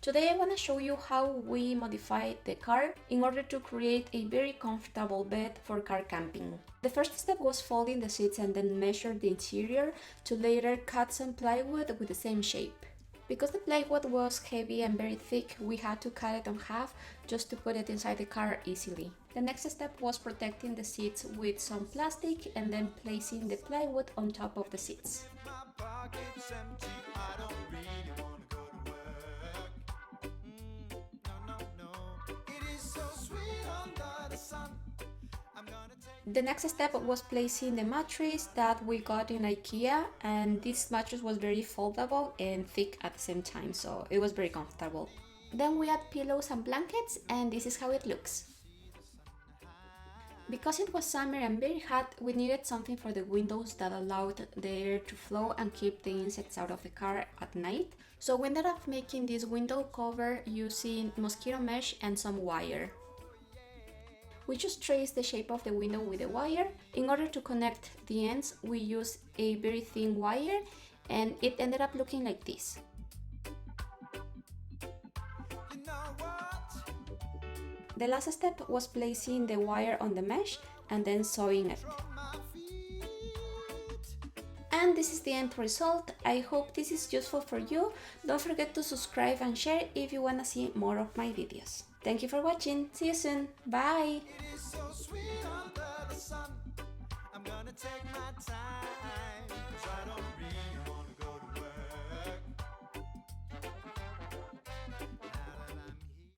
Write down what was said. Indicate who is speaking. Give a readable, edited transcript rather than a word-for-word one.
Speaker 1: Today I want to show you how we modified the car in order to create a very comfortable bed for car camping. The first step was folding the seats and then measure the interior to later cut some plywood with the same shape. Because the plywood was heavy and very thick, we had to cut it in half just to put it inside the car easily. The next step was protecting the seats with some plastic and then placing the plywood on top of the seats. The next step was placing the mattress that we got in IKEA, and this mattress was very foldable and thick at the same time, so it was very comfortable. Then we add pillows and blankets, and this is how it looks. Because it was summer and very hot, we needed something for the windows that allowed the air to flow and keep the insects out of the car at night. So we ended up making this window cover using mosquito mesh and some wire. We just traced the shape of the window with a wire. In order to connect the ends, we used a very thin wire, and it ended up looking like this. The last step was placing the wire on the mesh and then sewing it. And this is the end result. I hope this is useful for you. Don't forget to subscribe and share if you want to see more of my videos. Thank you for watching. See you soon. Bye. I'm gonna take my time, 'cause I don't really wanna go to work.